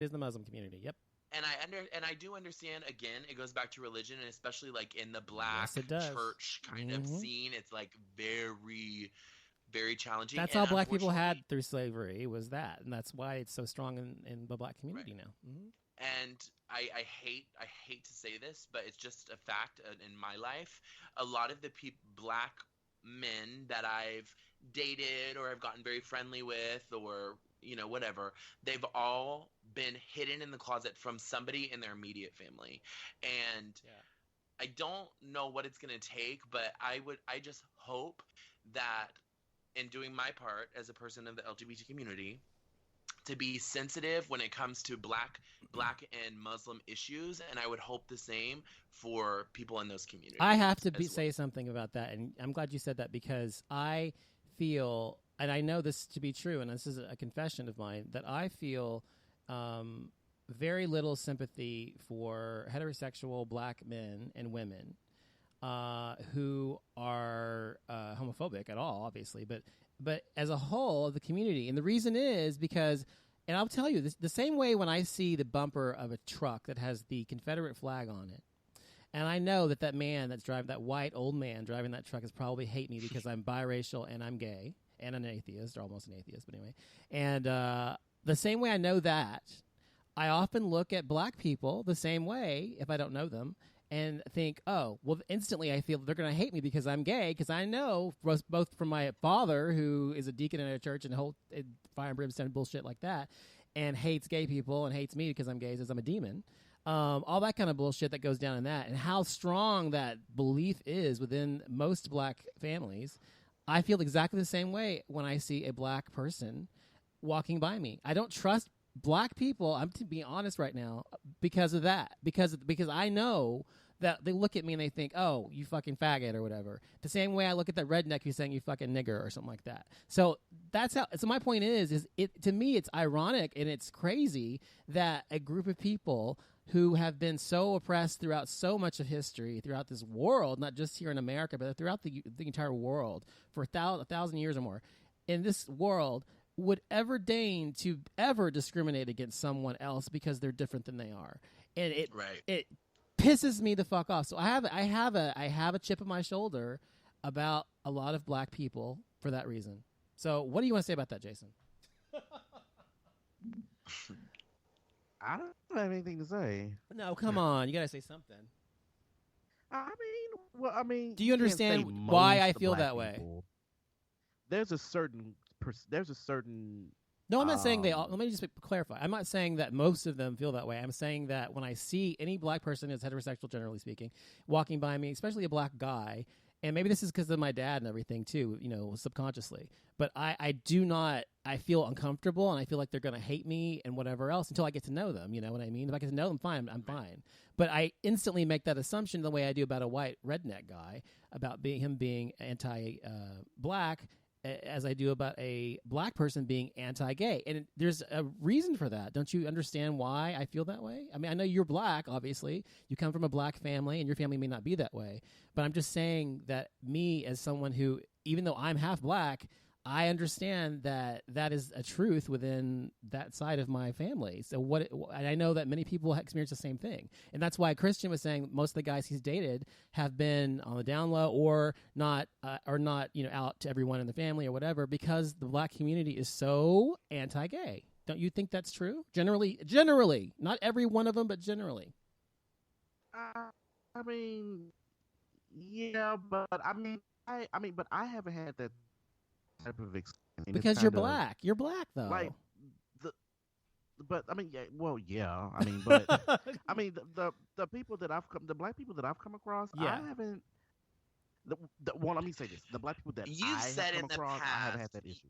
is the Muslim community. Yep. And I do understand. Again, it goes back to religion, and especially like in the Yes, black it does. church kind of Hmm. scene, it's like very, very challenging. That's And all black people unfortunately, had through slavery. Was that, and that's why it's so strong in the black right. community now. Hmm. And I hate to say this, but it's just a fact in my life. A lot of the black men that I've dated or I've gotten very friendly with, or whatever, they've all been hidden in the closet from somebody in their immediate family. And Yeah. I don't know what it's going to take, but I just hope that in doing my part as a person in the LGBT community, to be sensitive when it comes to black and Muslim issues, and I would hope the same for people in those I communities have to as well. say something about that, and I'm glad you said that because I feel, and I know this to be true, and this is a confession of mine, that I feel um, very little sympathy for heterosexual black men and women who are homophobic at all, obviously, but as a whole, the community, and the reason is because, and I'll tell you, the same way when I see the bumper of a truck that has the Confederate flag on it, and I know that that man that's driving, that white old man driving that truck, is probably hate me because I'm biracial and I'm gay and an atheist, or almost an atheist, but anyway. And the same way I know that, I often look at black people the same way if I don't know them and think, oh, well, instantly I feel they're going to hate me because I'm gay, because I know both from my father, who is a deacon in a church and whole fire and brimstone bullshit like that, and hates gay people and hates me because I'm gay, says I'm a demon. All that kind of bullshit that goes down in that, and how strong that belief is within most black families. I feel exactly the same way when I see a black person walking by me. I don't trust black people. I'm to be honest right now because of that. Because I know that they look at me and they think, "Oh, you fucking faggot" or whatever. The same way I look at that redneck who's saying "you fucking nigger" or something like that. So that's how. So my point is it to me it's ironic and it's crazy that a group of people who have been so oppressed throughout so much of history, throughout this world, not just here in America, but throughout the entire world for a thousand years or more, in this world, would ever deign to ever discriminate against someone else because they're different than they are, and Right. it pisses me the fuck off. So I have a chip on my shoulder about a lot of black people for that reason. So what do you want to say about that, Jason? I don't have anything to say. No, come on, you gotta say something. I mean, Do you you can't say understand why I most feel black that way? people. There's a certain, there's a certain, No, I'm not saying they all. um, Let me just clarify. I'm not saying that most of them feel that way. I'm saying that when I see any black person who's heterosexual, generally speaking, walking by me, especially a black guy, and maybe this is because of my dad and everything too, subconsciously. But I do not. I feel uncomfortable, and I feel like they're going to hate me and whatever else until I get to know them. You know what I mean? If I get to know them, fine, I'm Right. fine. But I instantly make that assumption the way I do about a white redneck guy, about him being anti-black, as I do about a black person being anti-gay. And there's a reason for that. Don't you understand why I feel that way? I mean, I know you're black, obviously. You come from a black family, and your family may not be that way. But I'm just saying that me, as someone who, even though I'm half black, I understand that that is a truth within that side of my family. So and I know that many people experience the same thing, and that's why Christian was saying most of the guys he's dated have been on the down low or not, out to everyone in the family or whatever, because the black community is so anti-gay. Don't you think that's true? Generally, not every one of them, but generally. I, I mean, yeah, but but I haven't had that type of experience. It's Because you're kind of black. You're black like though. the, but I mean, yeah, well, yeah, I mean, but I mean, the people that the black people that I've come across, I Yeah. haven't. Well, let me say this: the black people that You've I have said come in the across, I haven't had past, that issue.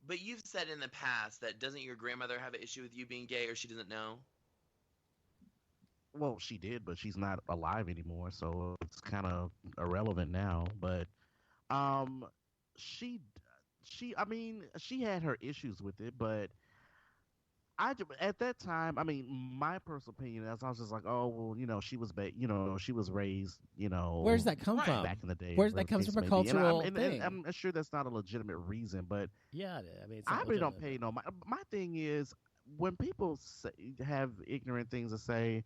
but you've said in the past that doesn't your grandmother have an issue with you being gay, or she doesn't know? Well, she did, but she's not alive anymore, so it's kind of irrelevant now. But um, she I mean, she had her issues with it, but at that time, I mean, my personal opinion is I was just like, oh well, she was raised, Where does that come Right. back from? in the day, Where's whatever that the comes case from a may be, and cultural thing. I'm sure that's not a legitimate reason, but Yeah, I mean, it's I not really don't legitimate, pay but no. My thing is when people have ignorant things to say,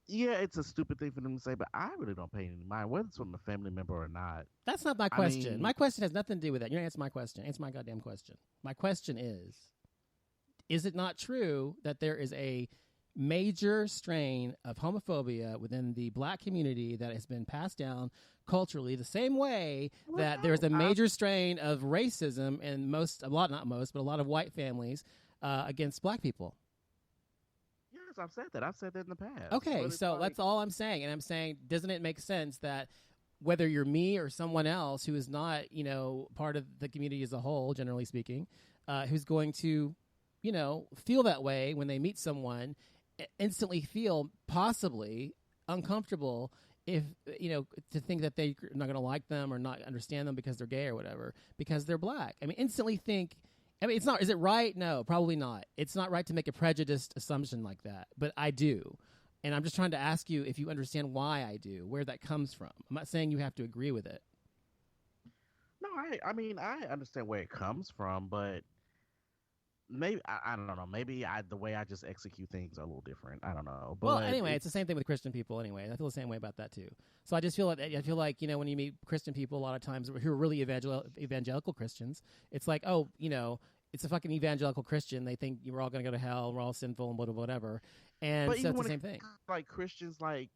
yeah, it's a stupid thing for them to say, but I really don't pay any mind, whether it's from a family member or not. That's not my I question. mean, My question has nothing to do with that. You don't answer my question. Answer my goddamn question. My question is it not true that there is a major strain of homophobia within the black community that has been passed down culturally the same way that there's a major strain of racism in a lot of white families against black people? yes, I've said that. I've said that in the past. Okay, so that's all I'm saying. And I'm saying, doesn't it make sense that whether you're me or someone else who is not, part of the community as a whole, generally speaking, who's going to, feel that way when they meet someone, instantly feel possibly uncomfortable if, to think that they're not going to like them or not understand them because they're gay or whatever, because they're black. I mean, instantly think, it's not, is it right? No, probably not. It's not right to make a prejudiced assumption like that, but I do. And I'm just trying to ask you if you understand why I do, where that comes from. I'm not saying you have to agree with it. No, I mean, I understand where it comes from, but maybe I don't know. Maybe the way I just execute things are a little different. I don't know. But well, anyway, it's the same thing with Christian people. Anyway, I feel the same way about that too. So I just feel like when you meet Christian people, a lot of times who are really evangelical Christians, it's like, oh, it's a fucking evangelical Christian. They think we're all going to go to hell. We're all sinful and whatever. And but so it's the same thing. Like Christians, like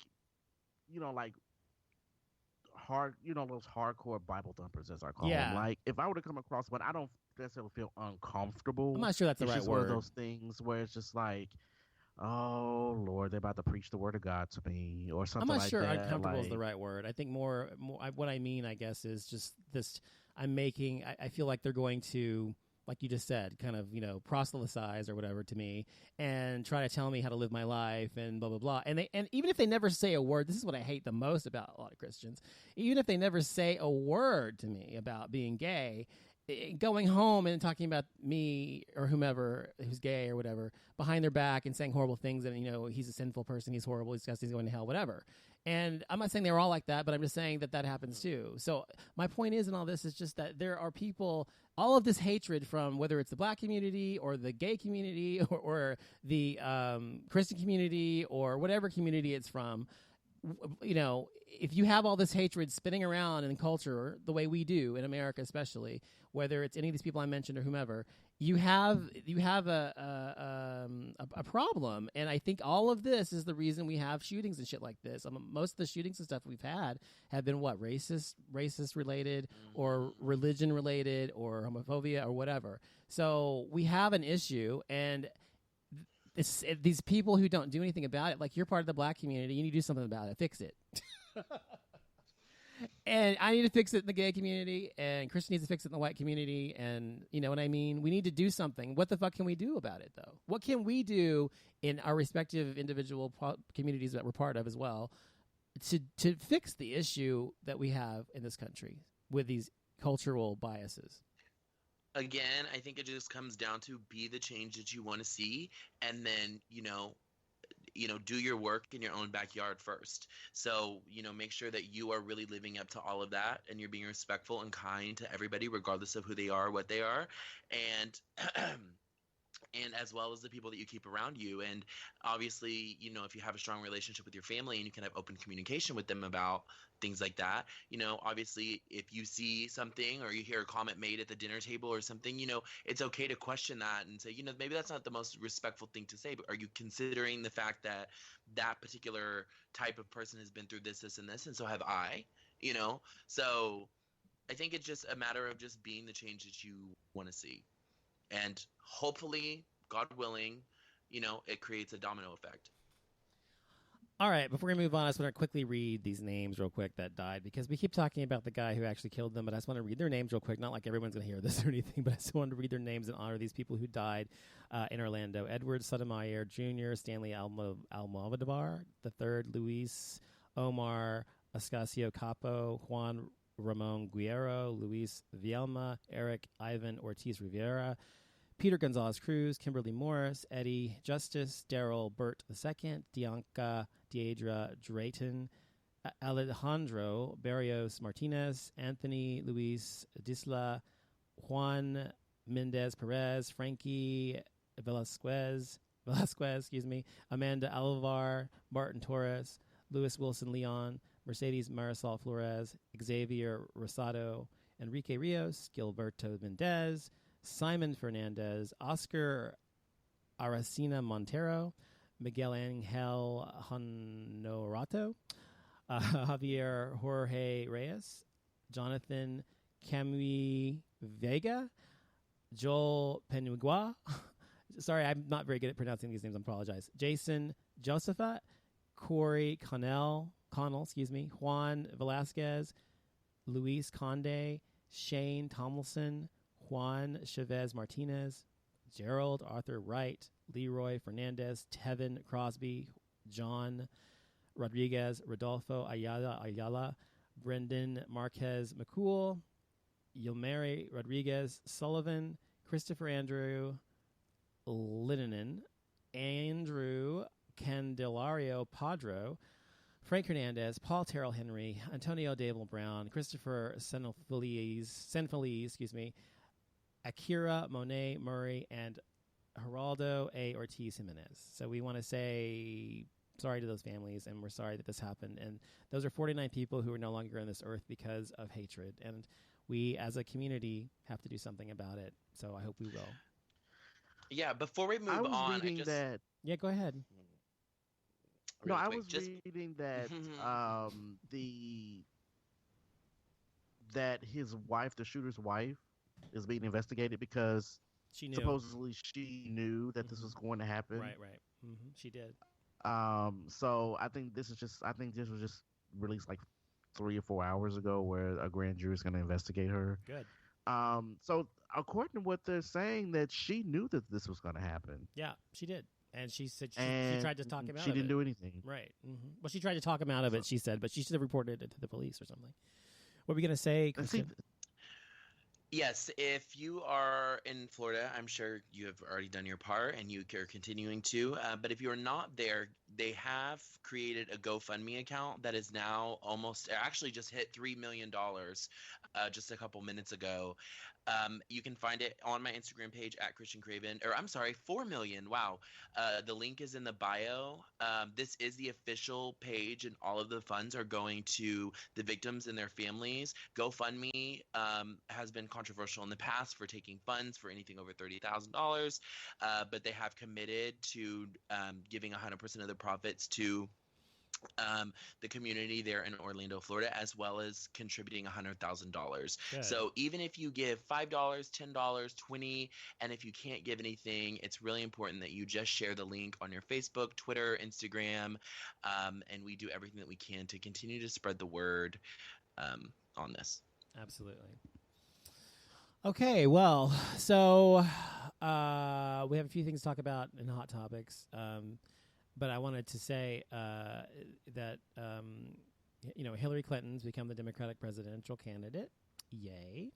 hard, those hardcore Bible thumpers, as I call them. Like, if I were to come across one, I don't necessarily feel uncomfortable. I'm not sure that's the right just word. One of those things where it's just like, oh Lord, they're about to preach the word of God to me, or something like that. I'm not sure uncomfortable is the right word. I think more what I mean, I guess, is just this. I feel like they're going to, like you just said, kind of, proselytize or whatever to me and try to tell me how to live my life and blah, blah, blah. And even if they never say a word, this is what I hate the most about a lot of Christians. Even if they never say a word to me about being gay, going home and talking about me or whomever who's gay or whatever behind their back and saying horrible things and, he's a sinful person, he's horrible, he's disgusting, he's going to hell, whatever. And I'm not saying they're all like that, but I'm just saying that happens too. So my point is in all this is just that there are people, all of this hatred from whether it's the black community or the gay community or the Christian community or whatever community it's from, if you have all this hatred spinning around in culture the way we do in America, especially, whether it's any of these people I mentioned or whomever, you have a problem. And I think all of this is the reason we have shootings and shit like this. Most of the shootings and stuff we've had have been racist related or religion related or homophobia or whatever. So we have an issue, and these people who don't do anything about it, like you're part of the black community, you need to do something about it. Fix it. And I need to fix it in the gay community, and Christian needs to fix it in the white community, and you know what I mean? We need to do something. What the fuck can we do about it, though? What can we do in our respective individual communities that we're part of as well to fix the issue that we have in this country with these cultural biases? Again, I think it just comes down to be the change that you want to see, and then, do your work in your own backyard first. So, make sure that you are really living up to all of that, and you're being respectful and kind to everybody, regardless of who they are, what they are, and and as well as the people that you keep around you. And obviously, if you have a strong relationship with your family and you can have open communication with them about things like that, obviously if you see something or you hear a comment made at the dinner table or something, it's okay to question that and say, maybe that's not the most respectful thing to say, but are you considering the fact that that particular type of person has been through this, and this, and so have I, So I think it's just a matter of just being the change that you want to see. And hopefully, God willing, it creates a domino effect. All right, before we move on, I just want to quickly read these names real quick that died, because we keep talking about the guy who actually killed them, but I just want to read their names real quick. Not like everyone's going to hear this or anything, but I just wanted to read their names and honor these people who died in Orlando. Edward Sotomayor Jr., Stanley Almodovar III, Luis Omar Ascasio Capo, Juan Ramon Guerrero, Luis Vielma, Eric Ivan Ortiz Rivera, Peter Gonzalez Cruz, Kimberly Morris, Eddie Justice, Daryl Burt II, Dianca Deidra Drayton, Alejandro Barrios Martinez, Anthony Luis Disla, Juan Mendez Perez, Frankie Velasquez, Amanda Alvar, Martin Torres, Luis Wilson Leon, Mercedes Marisol Flores, Xavier Rosado, Enrique Rios, Gilberto Mendez, Simon Fernandez, Oscar Aracena Montero, Miguel Angel Honorato, Javier Jorge Reyes, Jonathan Camui Vega, Joel Penugua. Sorry, I'm not very good at pronouncing these names. I apologize. Jason Josephat, Corey Connell, Juan Velasquez, Luis Conde, Shane Tomlinson, Juan Chavez Martinez, Gerald Arthur Wright, Leroy Fernandez, Tevin Crosby, John Rodriguez, Rodolfo Ayala, Brendan Marquez McCool, Yilmari Rodriguez Sullivan, Christopher Andrew Linen, Andrew Candelario Padro, Frank Hernandez, Paul Terrell Henry, Antonio Dable Brown, Christopher Senfeliz, Akira Monet Murray, and Geraldo A. Ortiz Jimenez. So we want to say sorry to those families, and we're sorry that this happened. And those are 49 people who are no longer on this earth because of hatred. And we, as a community, have to do something about it. So I hope we will. Yeah, before we move I was on, reading that. Yeah, go ahead. No, really I quick, was reading that that his wife, the shooter's wife, is being investigated because She knew. supposedly she knew that this was going to happen. Right. She did. So I think this was just released like 3 or 4 hours ago, where a grand jury is going to investigate her. Good. So according to what they're saying, that she knew that this was going to happen. Yeah, she did. And she said she tried to talk him out of it. She didn't do anything. Right. Mm-hmm. Well, she tried to talk him out of it, she said, but she should have reported it to the police or something. What were we going to say, Christian? Yes, if you are in Florida, I'm sure you have already done your part and you are continuing to. But if you're not there, they have created a GoFundMe account that is now actually just hit $3 million just a couple minutes ago. You can find it on my Instagram page at Christian Craven, or I'm sorry, 4 million. Wow. The link is in the bio. This is the official page, and all of the funds are going to the victims and their families. GoFundMe has been controversial in the past for taking funds for anything over $30,000, but they have committed to giving 100% of the profits to the community there in Orlando, Florida, as well as contributing $100,000. So even if you give $5, $10, $20, and if you can't give anything, it's really important that you just share the link on your Facebook, Twitter, Instagram, and we do everything that we can to continue to spread the word on this. Absolutely. Okay, well, so we have a few things to talk about in Hot Topics. But I wanted to say that, Hillary Clinton's become the Democratic presidential candidate. Yay.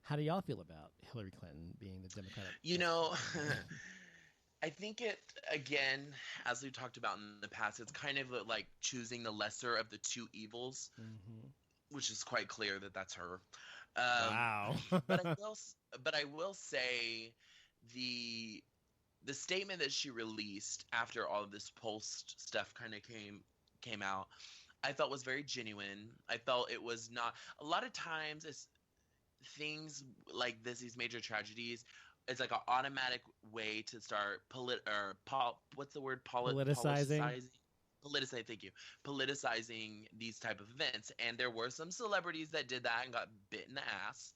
How do y'all feel about Hillary Clinton being the Democratic I think it, again, as we talked about in the past, it's kind of like choosing the lesser of the two evils, which is quite clear that that's her. Wow. but I will say the statement that she released after all of this post stuff kind of came out, I felt was very genuine. I felt it was not – a lot of times it's things like this, these major tragedies, it's like an automatic way to start what's the word? Politicizing. Thank you. Politicizing these type of events. And there were some celebrities that did that and got bit in the ass.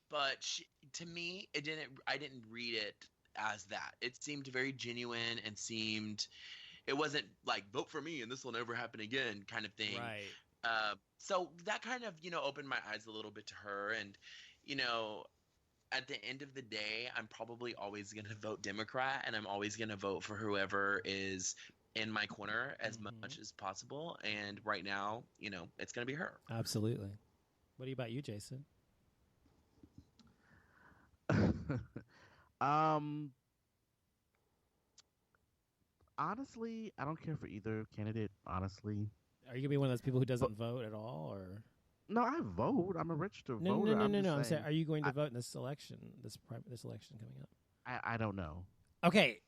But to me, I didn't read it as that. It seemed very genuine and it wasn't like vote for me and this will never happen again kind of thing. Right. So that kind of, opened my eyes a little bit to her. And, at the end of the day, I'm probably always going to vote Democrat, and I'm always going to vote for whoever is in my corner as much as possible. And right now, it's going to be her. Absolutely. What about you, Jason? Honestly, I don't care for either candidate. Honestly, are you gonna be one of those people who doesn't vote at all, or? No, I vote. I'm a registered voter. No. I'm saying, are you going to vote in this election, this election coming up? I don't know. Okay,